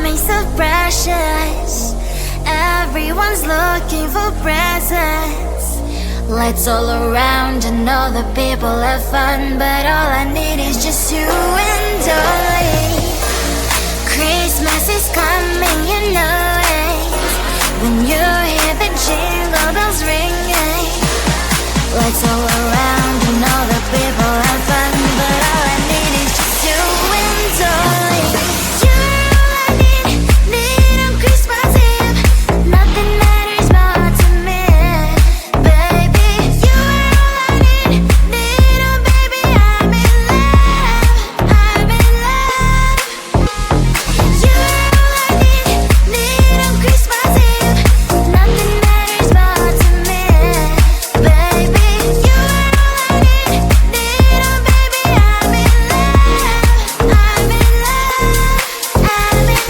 coming so precious. Everyone's looking for presents. Lights all around and all the people have fun, but all I need is just you and I. Christmas is coming, you know it. When you hear the jingle bells ringing, lights all around and all the people have fun, but all I need is just you and I. You're all I need on Christmas Eve. Nothing matters more to me, baby. You're all I need oh baby, I'm in love, I'm in love. You're all I need on Christmas Eve. Nothing matters more to me, baby. You're all I need oh baby, I'm in love, I'm in love, I'm in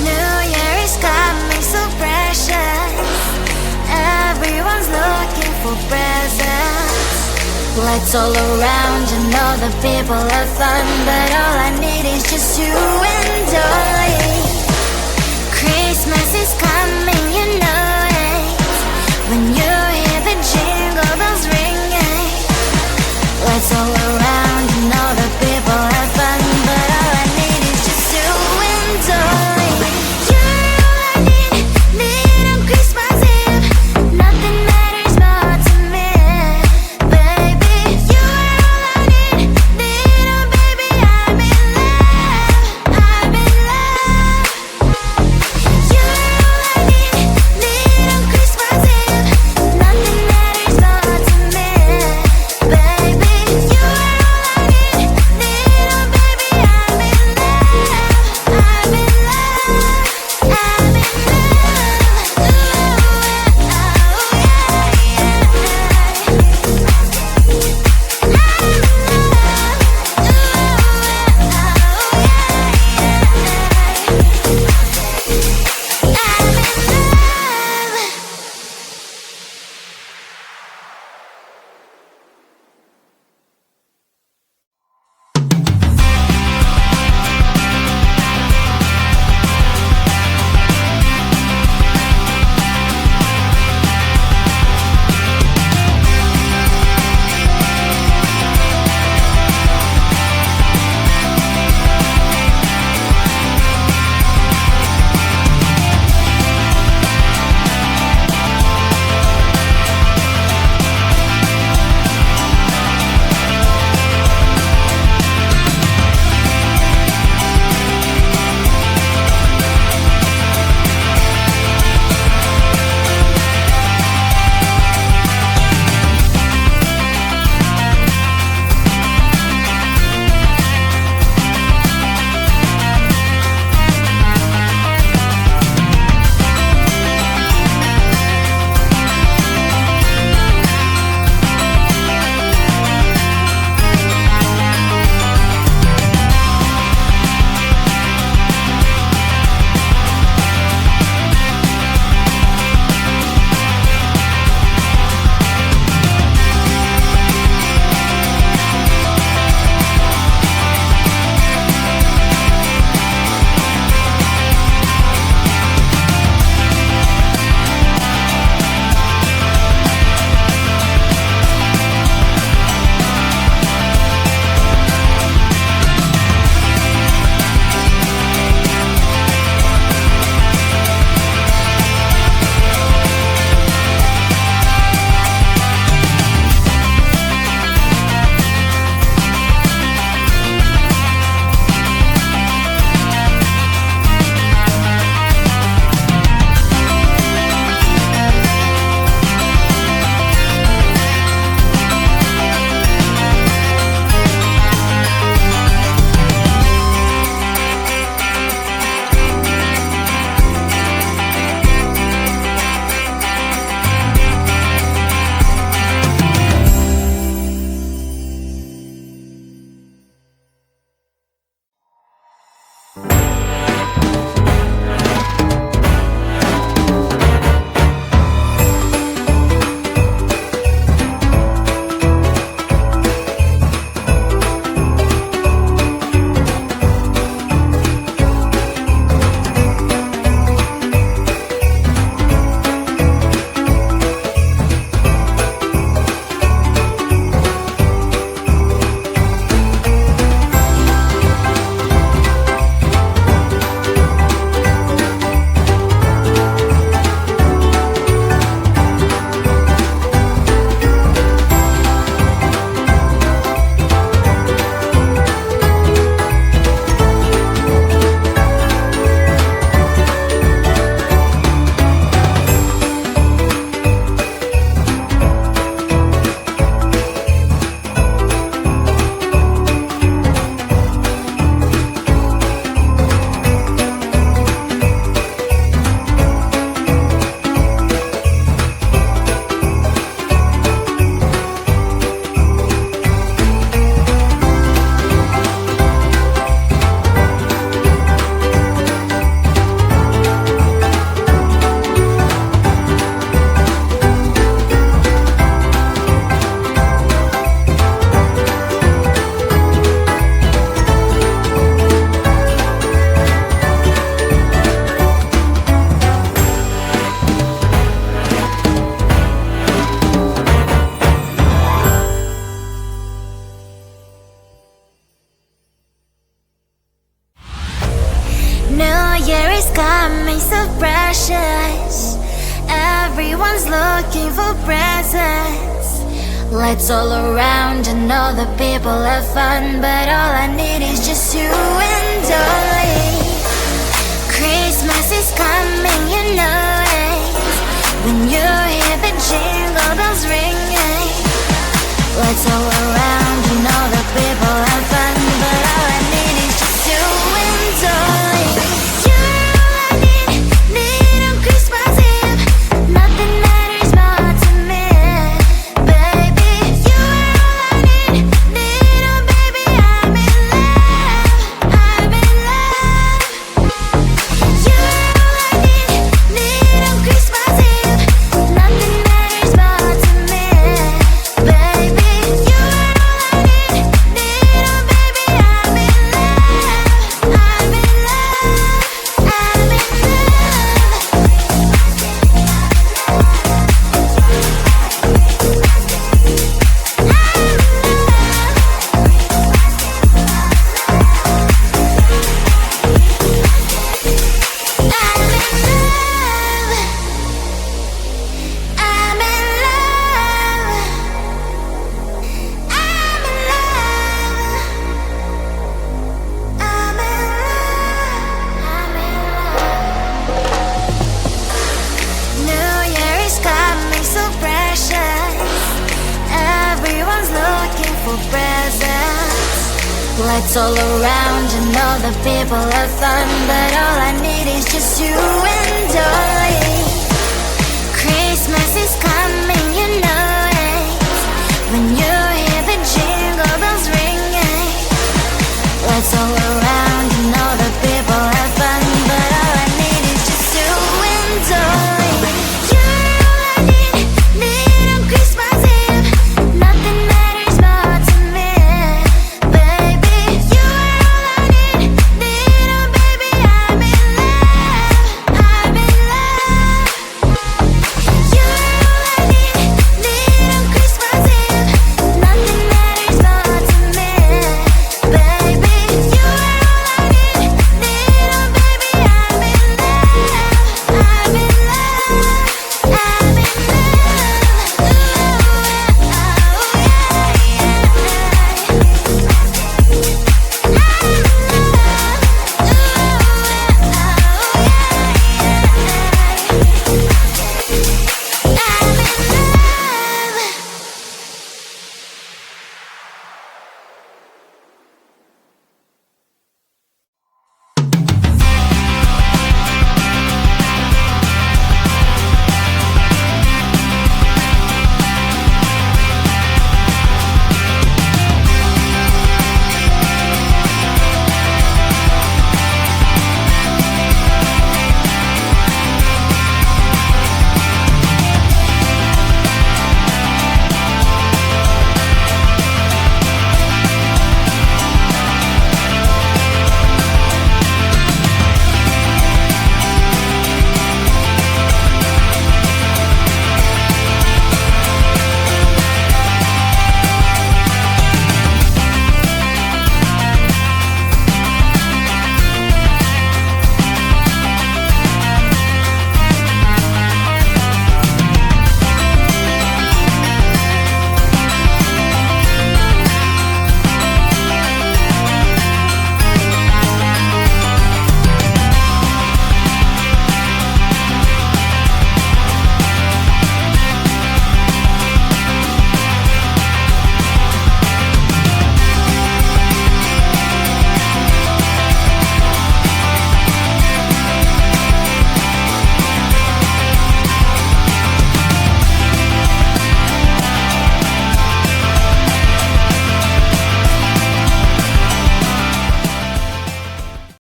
New Year is coming so precious. Everyone's looking for presents. Lights all around and all the people have fun, but all I need is just you and I. Christmas is coming, you know it. When you hear the jingle bells ringing, lights all around and all the people have fun, but all I need is just you and I. You're all I need on Christmas Eve. Nothing matters more to me, baby. You're all I need oh baby, I'm in love, I'm in love. You're all I need on Christmas Eve. delicious. Everyone's looking for presents. Lights all around and all the people have fun, but all I need is just you and I. Christmas is coming, you know it. When you hear the jingle bells ringing, lights all around and all the people have fun, but all I need is just you and I. You're all I need on Christmas Eve. Nothing matters more to me, baby. You're all I need, oh baby, I'm in love, I'm in love. You're all I need on Christmas Eve. Nothing matters more to me, baby. You're all I need, oh baby, I'm in love, I'm in love, I'm in lights all around and all the people have fun, but all I need is just you and I. Christmas is coming.